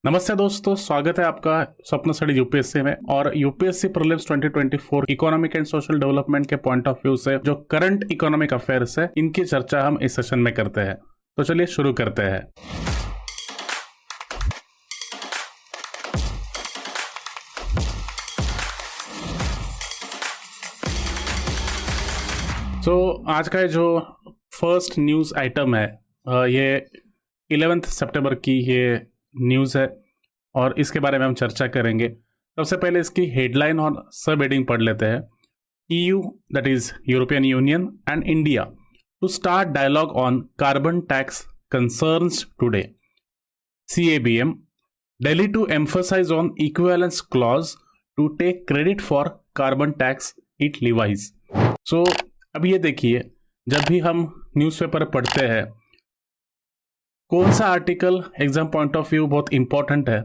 नमस्ते दोस्तों, स्वागत है आपका स्वप्न स्टडी यूपीएससी में। और UPSC prelims 2024 economic and social development के पॉइंट ऑफ व्यू से जो करंट इकोनॉमिक अफेयर्स है, इनकी चर्चा हम इस सेशन में करते हैं। तो चलिए शुरू करते हैं। आज का जो फर्स्ट न्यूज़ आइटम है, ये 11 सितंबर की ये न्यूज़ है और इसके बारे में हम चर्चा करेंगे। सबसे पहले इसकी हेडलाइन और सब हेडिंग पढ़ लेते हैं। EU, that is European Union, and India to start dialogue on carbon tax concerns today. CABM, Delhi to emphasize on equivalence clause to take credit for carbon tax it levies। So अब ये देखिए, जब भी हम newspaper पढ़ते हैं, कौन सा article exam point of view बहुत इंपॉर्टेंट है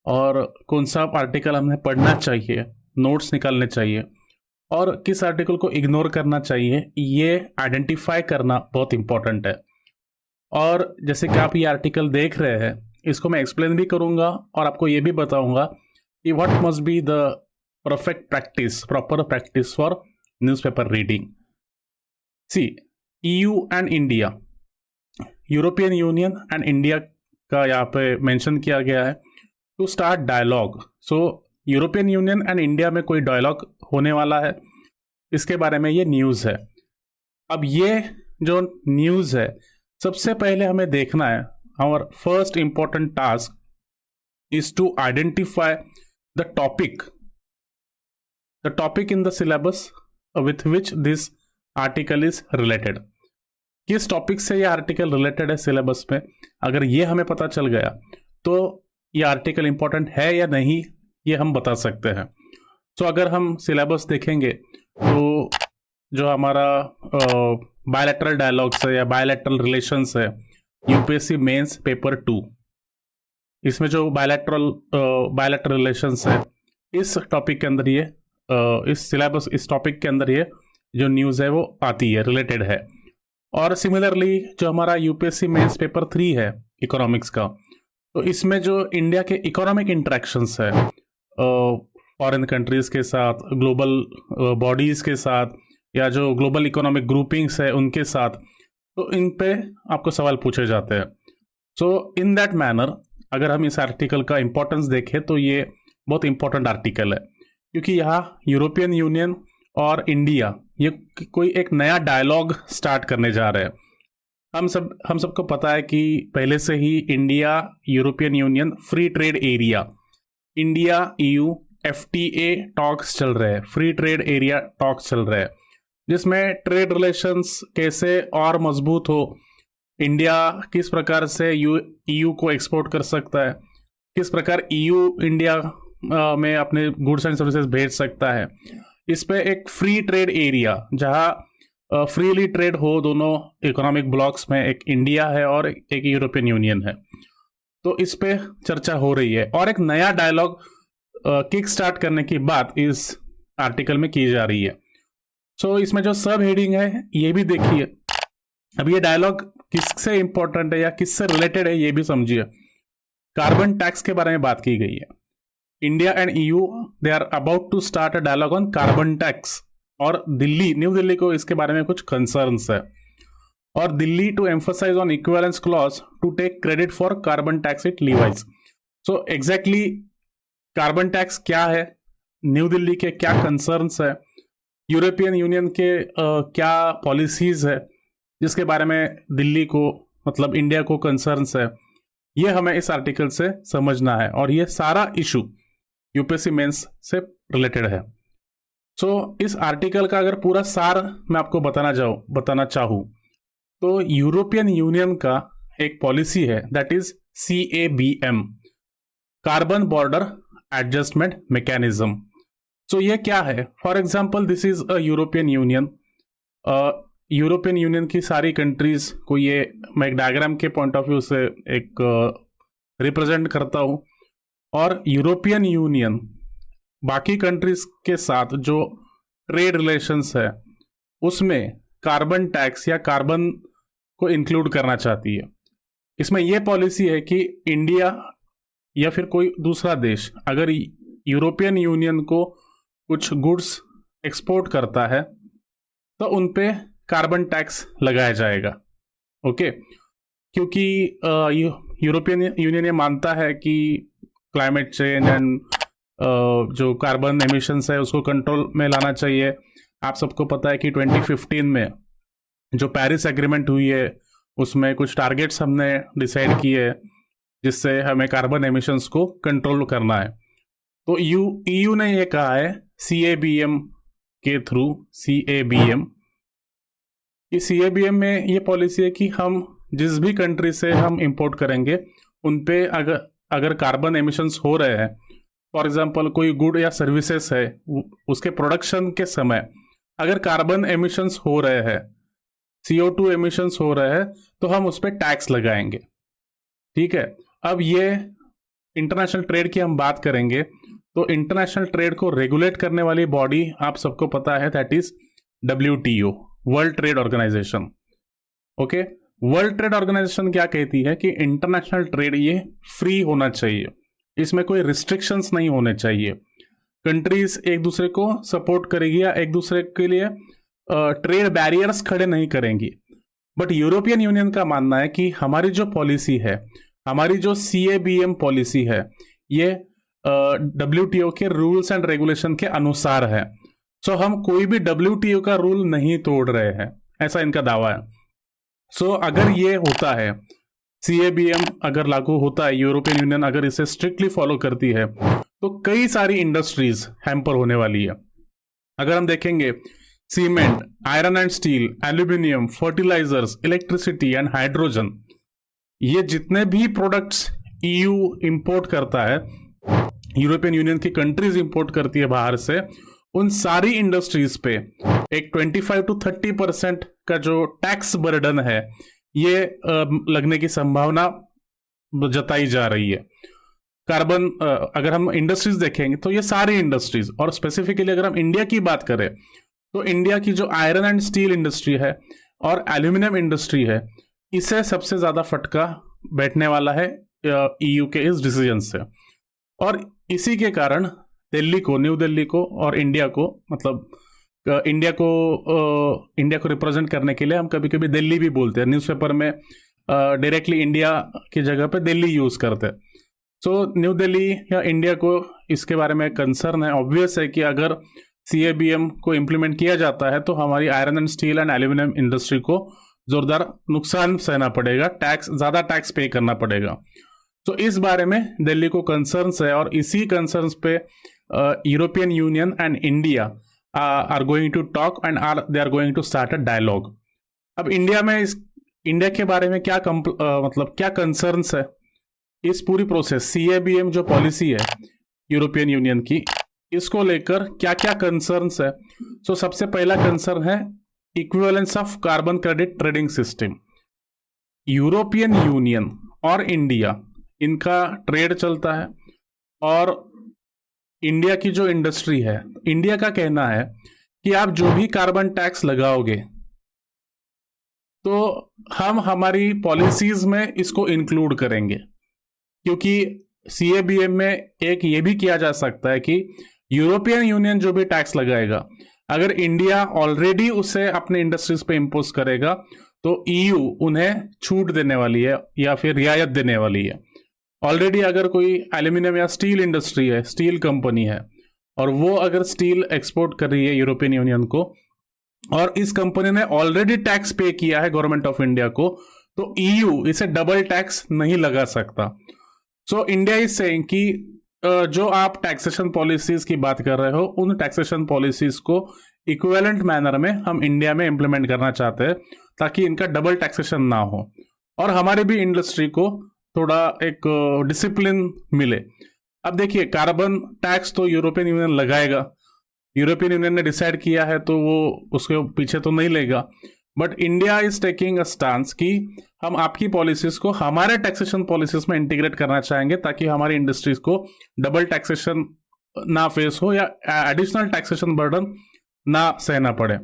और कौन सा आर्टिकल हमें पढ़ना चाहिए, नोट्स निकालने चाहिए, और किस आर्टिकल को इग्नोर करना चाहिए, ये आइडेंटिफाई करना बहुत इंपॉर्टेंट है। और जैसे कि आप ये आर्टिकल देख रहे हैं, इसको मैं एक्सप्लेन भी करूँगा और आपको ये भी बताऊँगा कि what must be the perfect practice, proper practice for newspaper reading. See, EU and India, European Union and India का यहाँ पे मेंशन किया गया है to start dialogue. So European Union and India में कोई डायलॉग होने वाला है, इसके बारे में ये न्यूज़ है। अब ये जो न्यूज़ है, सबसे पहले हमें देखना है, our first important task is to identify the topic in the syllabus with which this article is related. किस टॉपिक से ये आर्टिकल रिलेटेड है सिलेबस में, अगर ये हमें पता चल गया तो ये आर्टिकल इंपॉर्टेंट है या नहीं, ये हम बता सकते हैं। तो अगर हम सिलेबस देखेंगे तो जो हमारा बायलैटरल डायलॉग्स है या बायलैटरल रिलेशंस है, यूपीएससी मेंस पेपर 2, इसमें जो बायलैटरल रिलेशंस है, इस टॉपिक के अंदर ये इस टॉपिक के अंदर ये जो न्यूज़ है वो आती है, रिलेटेड है। और सिमिलरली जो हमारा यूपीएससी मेंस पेपर 3 है इकोनॉमिक्स का, तो इसमें जो इंडिया के इकोनॉमिक इंटरेक्शंस है फॉरेन कंट्रीज़ के साथ, ग्लोबल बॉडीज़ के साथ, या जो ग्लोबल इकोनॉमिक ग्रुपिंग्स है उनके साथ, तो इन पे आपको सवाल पूछे जाते हैं। सो इन दैट मैनर अगर हम इस आर्टिकल का इम्पोर्टेंस देखें तो ये बहुत इंपॉर्टेंट आर्टिकल है, क्योंकि यहाँ यूरोपियन यूनियन और इंडिया ये कोई एक नया डायलॉग स्टार्ट करने जा रहे हैं। हम सबको पता है कि पहले से ही India European Union free trade area, India EU FTA talks चल रहे हैं, फ्री ट्रेड एरिया टॉक्स चल रहे हैं, जिसमें ट्रेड रिलेशंस कैसे और मजबूत हो, इंडिया किस प्रकार से EU को एक्सपोर्ट कर सकता है, किस प्रकार EU इंडिया में अपने गुड्स एंड सर्विसेज भेज सकता है, इस पे एक फ्री ट्रेड एरिया जहां फ्रीली ट्रेड हो दोनों इकोनॉमिक ब्लॉक्स में, एक इंडिया है और एक यूरोपियन यूनियन है, तो इस पे चर्चा हो रही है। और एक नया डायलॉग किक स्टार्ट करने की बात इस आर्टिकल में की जा रही है। सो इसमें जो सब हेडिंग है ये भी देखिए। अब ये डायलॉग किससे इंपॉर्टेंट है या किससे रिलेटेड है ये भी समझिए। कार्बन टैक्स के बारे में बात की गई है। India and EU they are about to start a dialogue on carbon tax, और न्यू दिल्ली को इसके बारे में कुछ कंसर्न्स है। और Delhi to emphasise on equivalence clause to take credit for carbon tax it levies. So exactly carbon tax क्या है, न्यू दिल्ली के क्या कंसर्न्स है, यूरोपियन यूनियन के क्या पॉलिसीज है जिसके बारे में दिल्ली को, मतलब इंडिया को कंसर्न्स है, ये हमें इस आर्टिकल से समझना है। और ये सारा इशू यूपीएससी मेंस से रिलेटेड है। सो इस आर्टिकल का अगर पूरा सार मैं आपको बताना चाहूँ तो यूरोपियन यूनियन का एक पॉलिसी है, that is CABM, carbon border adjustment mechanism. So ये क्या है? For example this is a European Union. European Union की सारी कंट्रीज को ये मैं एक डायग्राम के पॉइंट ऑफ व्यू से एक रिप्रेजेंट करता हूँ, और यूरोपियन यूनियन बाकी कंट्रीज के साथ जो ट्रेड रिलेशंस है उसमें कार्बन टैक्स या कार्बन को इंक्लूड करना चाहती है। इसमें यह पॉलिसी है कि इंडिया या फिर कोई दूसरा देश अगर यूरोपियन यूनियन को कुछ गुड्स एक्सपोर्ट करता है तो उन पे कार्बन टैक्स लगाया जाएगा। ओके, क्योंकि यूरोपियन यूनियन ये मानता है कि क्लाइमेट चेंज एंड जो कार्बन एमिशंस है उसको कंट्रोल में लाना चाहिए। आप सबको पता है कि 2015 में जो पेरिस एग्रीमेंट हुई है उसमें कुछ टारगेट्स हमने डिसाइड किए जिससे हमें कार्बन एमिशंस को कंट्रोल करना है। तो ईयू ने ये कहा है CABM के थ्रू, CABM, कि CABM में ये पॉलिसी है कि हम जिस भी कंट्री से हम इंपोर्ट करेंगे उन पे अगर कार्बन एमिशंस हो रहे हैं, फॉर एग्जांपल कोई गुड या सर्विसेज है, उसके प्रोडक्शन के समय अगर कार्बन एमिशंस हो रहे हैं, CO2 एमिशंस हो रहे हैं, तो हम उस पर टैक्स लगाएंगे। ठीक है, अब ये इंटरनेशनल ट्रेड की हम बात करेंगे तो इंटरनेशनल ट्रेड को रेगुलेट करने वाली बॉडी आप सबको पता है, that is WTO, World Trade Organization. Okay, World Trade Organization क्या कहती है कि इंटरनेशनल ट्रेड ये फ्री होना चाहिए, इसमें कोई रिस्ट्रिक्शंस नहीं होने चाहिए। कंट्रीज एक दूसरे को सपोर्ट करेगी या एक दूसरे के लिए ट्रेड बैरियर्स खड़े नहीं करेंगी। बट यूरोपियन यूनियन का मानना है कि हमारी जो पॉलिसी है, हमारी जो CABM पॉलिसी है, ये WTO के रूल्स एंड रेगुलेशन के अनुसार है। सो हम कोई भी WTO का रूल नहीं तोड़ रहे हैं, ऐसा इनका दावा है। सो अगर ये होता है, CABM अगर लागू होता है, यूरोपियन यूनियन अगर इसे स्ट्रिक्टली फॉलो करती है, तो कई सारी इंडस्ट्रीज हैम्पर होने वाली है। अगर हम देखेंगे cement, iron and steel, aluminium, fertilisers, electricity and hydrogen, ये जितने भी प्रोडक्ट्स EU इंपोर्ट करता है, यूरोपियन यूनियन की कंट्रीज इंपोर्ट करती है बाहर से, उन सारी इंडस्ट्रीज पे एक 25 to 30% का जो टैक्स बर्डन है ये लगने की संभावना जताई जा रही है। कार्बन अगर हम इंडस्ट्रीज देखेंगे तो ये सारी इंडस्ट्रीज, और स्पेसिफिकली अगर हम इंडिया की बात करें तो इंडिया की जो आयरन एंड स्टील इंडस्ट्री है और एल्यूमिनियम इंडस्ट्री है, इसे सबसे ज्यादा फटका बैठने वाला है EU के इस डिसीजन से। और इसी के कारण न्यू दिल्ली को और इंडिया को, मतलब इंडिया को रिप्रेजेंट करने के लिए हम कभी कभी दिल्ली भी बोलते हैं, न्यूज़पेपर में डायरेक्टली इंडिया की जगह पे दिल्ली यूज करते हैं। सो न्यू दिल्ली या इंडिया को इसके बारे में कंसर्न है। ऑब्वियस है कि अगर CABM को इम्प्लीमेंट किया जाता है तो हमारी iron and steel and aluminium industry को जोरदार नुकसान सहना पड़ेगा, ज्यादा टैक्स पे करना पड़ेगा। तो इस बारे में दिल्ली को कंसर्न्स है, और इसी कंसर्न्स पे European Union and India are going to talk and they are going to start a dialogue. अब इंडिया के बारे में क्या मतलब क्या कंसर्न्स है इस पूरी प्रोसेस, CABM जो पॉलिसी है यूरोपियन यूनियन की, इसको लेकर क्या क्या कंसर्न्स है। सो सबसे पहला कंसर्न है equivalence of carbon credit trading system. European union और इंडिया, इनका ट्रेड चलता है, और इंडिया की जो इंडस्ट्री है, इंडिया का कहना है कि आप जो भी कार्बन टैक्स लगाओगे तो हम हमारी पॉलिसीज में इसको इंक्लूड करेंगे, क्योंकि CABM में एक ये भी किया जा सकता है कि यूरोपियन यूनियन जो भी टैक्स लगाएगा, अगर इंडिया ऑलरेडी उसे अपने इंडस्ट्रीज पे इंपोज करेगा तो EU उन्हें छूट देने वाली है या फिर रियायत देने वाली है। ऑलरेडी अगर कोई एल्यूमिनियम या स्टील इंडस्ट्री है, स्टील कंपनी है, और वो अगर स्टील एक्सपोर्ट कर रही है यूरोपियन यूनियन को, और इस कंपनी ने ऑलरेडी टैक्स पे किया है गवर्नमेंट ऑफ इंडिया को, तो EU इसे डबल टैक्स नहीं लगा सकता। सो इंडिया इज सेइंग कि जो आप टैक्सेशन पॉलिसीज की बात कर रहे हो, उन टैक्सेशन पॉलिसीज को इक्विवेलेंट मैनर में हम इंडिया में इंप्लीमेंट करना चाहते हैं, ताकि इनका डबल टैक्सेशन ना हो और हमारे भी इंडस्ट्री को थोड़ा एक डिसिप्लिन मिले। अब देखिए, कार्बन टैक्स तो यूरोपियन यूनियन लगाएगा, यूरोपियन यूनियन ने डिसाइड किया है तो वो उसके पीछे तो नहीं लेगा, but India is taking a stance कि हम आपकी पॉलिसीज को हमारे टैक्सेशन पॉलिसीज में इंटीग्रेट करना चाहेंगे, ताकि हमारी इंडस्ट्रीज को डबल टैक्सेशन ना फेस हो या एडिशनल टैक्सेशन बर्डन ना सहना पड़े।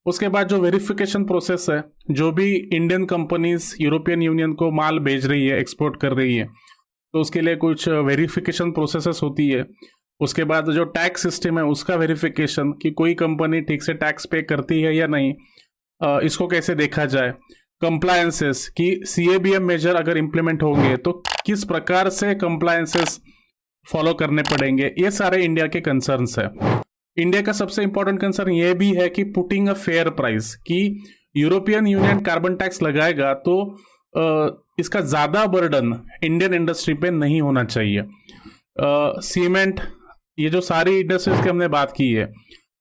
उसके बाद जो वेरिफिकेशन प्रोसेस है, जो भी इंडियन कंपनीज यूरोपियन यूनियन को माल भेज रही है, एक्सपोर्ट कर रही है, तो उसके लिए कुछ वेरिफिकेशन प्रोसेसेस होती है। उसके बाद जो टैक्स सिस्टम है उसका वेरिफिकेशन कि कोई कंपनी ठीक से टैक्स पे करती है या नहीं, इसको कैसे देखा जाए। कंप्लायंसेस कि CABM मेजर अगर इम्प्लीमेंट होंगे तो किस प्रकार से कंप्लायंसेस फॉलो करने पड़ेंगे, ये सारे इंडिया के कंसर्न्स है। इंडिया का सबसे इंपॉर्टेंट कंसर्न ये भी है कि पुटिंग अ फेयर प्राइस, कि यूरोपियन यूनियन कार्बन टैक्स लगाएगा तो इसका ज्यादा बर्डन इंडियन इंडस्ट्री पे नहीं होना चाहिए। सीमेंट, ये जो सारी इंडस्ट्रीज की हमने बात की है,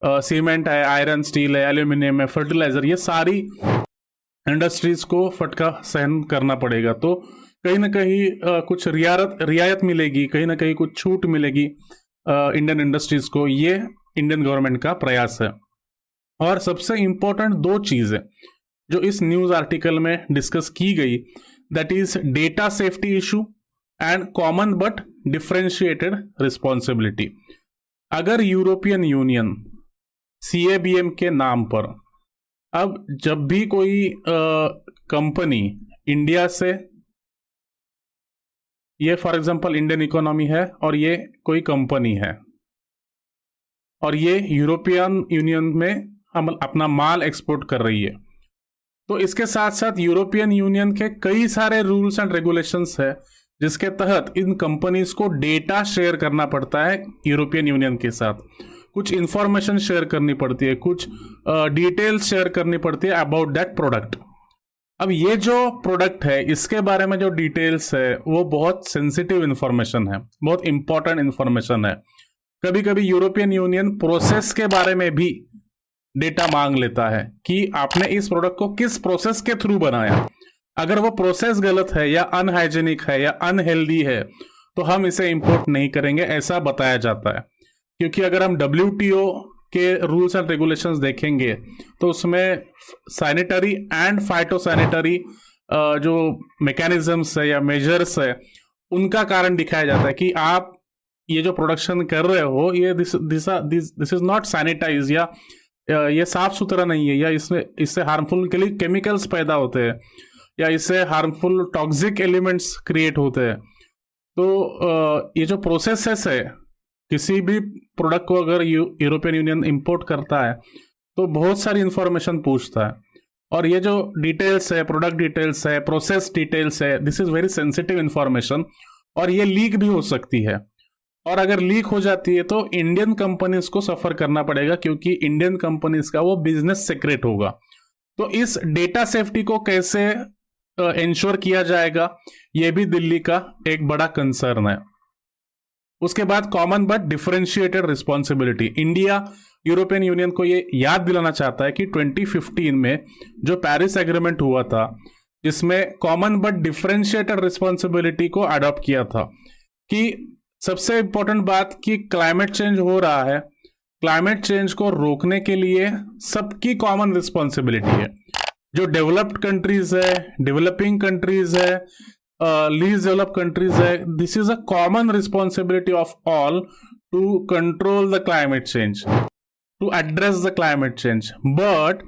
सीमेंट है, आयरन स्टील है, एल्यूमिनियम है, फर्टिलाइजर, ये सारी इंडस्ट्रीज को फटका सहन करना पड़ेगा। तो कहीं ना कहीं कुछ रियायत मिलेगी, कहीं ना कहीं कुछ छूट मिलेगी इंडियन इंडस्ट्रीज को। ये इंडियन गवर्नमेंट का प्रयास है। और सबसे इंपॉर्टेंट 2 चीजें जो इस न्यूज आर्टिकल में डिस्कस की गई, that is data safety issue and common but differentiated responsibility. अगर यूरोपियन यूनियन CABM के नाम पर अब जब भी कोई कंपनी इंडिया से, ये फॉर एग्जांपल इंडियन इकोनॉमी है और ये कोई कंपनी है और ये यूरोपियन यूनियन में हम अपना माल एक्सपोर्ट कर रही है, तो इसके साथ साथ यूरोपियन यूनियन के कई सारे रूल्स एंड रेगुलेशंस है जिसके तहत इन कंपनीज को डेटा शेयर करना पड़ता है यूरोपियन यूनियन के साथ। कुछ इंफॉर्मेशन शेयर करनी पड़ती है, कुछ डिटेल्स शेयर करनी पड़ती है अबाउट दैट प्रोडक्ट। अब ये जो प्रोडक्ट है इसके बारे में जो डिटेल्स है वो बहुत सेंसिटिव इंफॉर्मेशन है, बहुत इंपॉर्टेंट इंफॉर्मेशन है। कभी कभी यूरोपियन यूनियन प्रोसेस के बारे में भी डेटा मांग लेता है कि आपने इस प्रोडक्ट को किस प्रोसेस के थ्रू बनाया। अगर वो प्रोसेस गलत है या अनहाइजेनिक है या अनहेल्दी है तो हम इसे इंपोर्ट नहीं करेंगे, ऐसा बताया जाता है। क्योंकि अगर हम WTO के रूल्स एंड रेगुलेशंस देखेंगे तो उसमें सैनिटरी एंड फाइटोसैनिटरी जो मैकेनिज्म्स है या मेजर्स है उनका कारण दिखाया जाता है कि आप ये जो प्रोडक्शन कर रहे हो ये दिस इज नॉट सैनिटाइज, या ये साफ सुथरा नहीं है, या इससे हार्मफुल के लिए केमिकल्स पैदा होते हैं, या इससे हार्मफुल टॉक्सिक एलिमेंट्स क्रिएट होते हैं। तो ये जो प्रोसेसेस है, किसी भी प्रोडक्ट को अगर यूरोपियन यूनियन इंपोर्ट करता है तो बहुत सारी इंफॉर्मेशन पूछता है, और ये जो डिटेल्स है, प्रोडक्ट डिटेल्स है, प्रोसेस डिटेल्स है, this is very sensitive information और ये लीक भी हो सकती है। और अगर लीक हो जाती है तो इंडियन कंपनीज को सफर करना पड़ेगा, क्योंकि इंडियन कंपनीज का वो बिजनेस सीक्रेट होगा। तो इस डेटा सेफ्टी को कैसे इंश्योर किया जाएगा, ये भी दिल्ली का एक बड़ा कंसर्न है। उसके बाद common but differentiated responsibility. India European union को ये याद दिलाना चाहता है कि 2015 में जो पेरिस एग्रीमेंट हुआ था जिसमें कॉमन बट डिफरेंशिएटेड रिस्पॉन्सिबिलिटी को अडॉप्ट किया था, कि सबसे इंपॉर्टेंट बात कि क्लाइमेट चेंज हो रहा है, क्लाइमेट चेंज को रोकने के लिए सबकी कॉमन रिस्पॉन्सिबिलिटी है। जो डेवलप्ड कंट्रीज है, डेवलपिंग कंट्रीज है, लीस्ट डेवलप्ड कंट्रीज है, this is a common responsibility of all to control the climate change, to address the climate change. But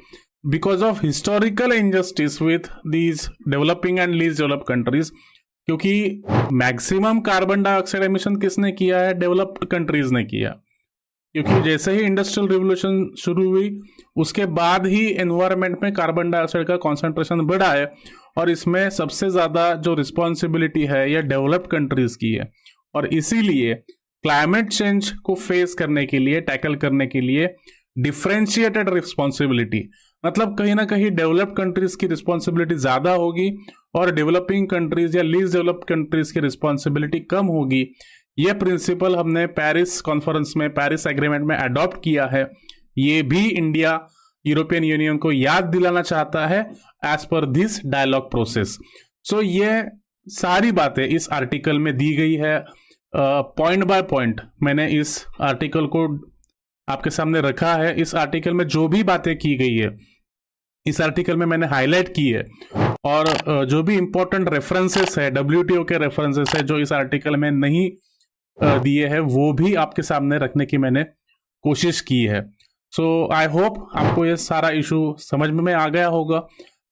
because of historical injustice with these developing and least developed countries, क्योंकि maximum carbon dioxide emission किसने किया है? Developed countries ने किया। क्योंकि जैसे ही industrial revolution शुरू हुई उसके बाद ही एनवायरनमेंट में कार्बन डाइऑक्साइड का कॉन्सेंट्रेशन बढ़ा है, और इसमें सबसे ज्यादा जो रिस्पॉन्सिबिलिटी है यह डेवलप्ड कंट्रीज की है। और इसीलिए क्लाइमेट चेंज को फेस करने के लिए, टैकल करने के लिए डिफरेंशिएटेड रिस्पॉन्सिबिलिटी, मतलब कहीं ना कहीं डेवलप्ड कंट्रीज की रिस्पॉन्सिबिलिटी ज्यादा होगी और डेवलपिंग कंट्रीज या लीस्ट डेवलप्ड कंट्रीज की रिस्पॉन्सिबिलिटी कम होगी। यह प्रिंसिपल हमने पेरिस कॉन्फ्रेंस में, पेरिस एग्रीमेंट में अडॉप्ट किया है। ये भी इंडिया यूरोपियन यूनियन को याद दिलाना चाहता है as per this dialogue process. सो ये सारी बातें इस आर्टिकल में दी गई है, पॉइंट बाय पॉइंट मैंने इस आर्टिकल को आपके सामने रखा है। इस आर्टिकल में जो भी बातें की गई है इस आर्टिकल में मैंने हाईलाइट की है, और जो भी इंपॉर्टेंट रेफरेंसेस है, WTO के रेफरेंसेस है जो इस आर्टिकल में नहीं दिए हैं, वो भी आपके सामने रखने की मैंने कोशिश की है। सो आई होप आपको ये सारा इशू समझ में आ गया होगा।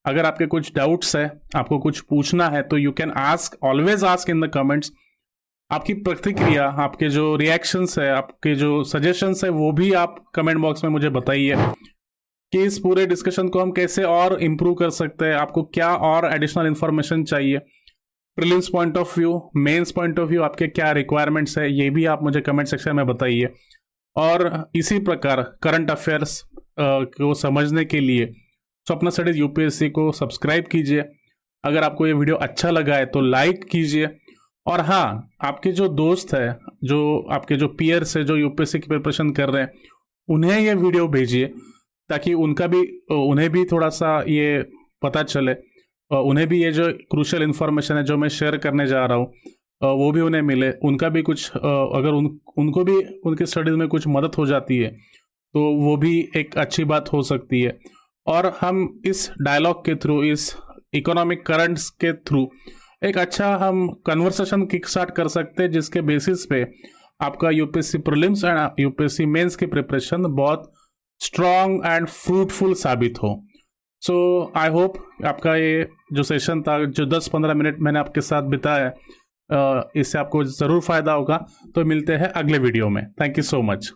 अगर आपके कुछ डाउट्स है, आपको कुछ पूछना है, तो you can ask, always ask in the comments. आपकी प्रतिक्रिया, आपके जो रिएक्शंस है, आपके जो सजेशंस है, वो भी आप कमेंट बॉक्स में मुझे बताइए कि इस पूरे डिस्कशन को हम कैसे और इम्प्रूव कर सकते हैं। आपको क्या और एडिशनल इन्फॉर्मेशन चाहिए, prelims point of view, mains point of view, आपके क्या रिक्वायरमेंट्स है, ये भी आप मुझे कमेंट सेक्शन में बताइए। और इसी प्रकार करंट अफेयर्स को समझने के लिए स्वप्न स्टडीज यूपीएससी को सब्सक्राइब कीजिए। अगर आपको ये वीडियो अच्छा लगा है तो लाइक कीजिए। और हाँ, आपके जो दोस्त है, जो आपके जो पीयर्स है, जो यूपीएससी की प्रिपरेशन कर रहे हैं, उन्हें ये वीडियो भेजिए ताकि उन्हें भी थोड़ा सा ये पता चले, उन्हें भी ये जो क्रूशियल इन्फॉर्मेशन है जो मैं शेयर करने जा रहा हूँ वो भी उन्हें मिले। उनका भी कुछ अगर उनको भी उनकी स्टडीज़ में कुछ मदद हो जाती है तो वो भी एक अच्छी बात हो सकती है। और हम इस डायलॉग के थ्रू, इस इकोनॉमिक करंट्स के थ्रू एक अच्छा हम कन्वर्सेशन किक स्टार्ट कर सकते हैं, जिसके बेसिस पे आपका UPSC prelims and UPSC mains की प्रिपरेशन बहुत स्ट्रॉन्ग एंड फ्रूटफुल साबित हो। सो आई होप आपका ये जो सेशन था, जो 10-15 मिनट मैंने आपके साथ बिताया, इससे आपको ज़रूर फ़ायदा होगा। तो मिलते हैं अगले वीडियो में। Thank you so much.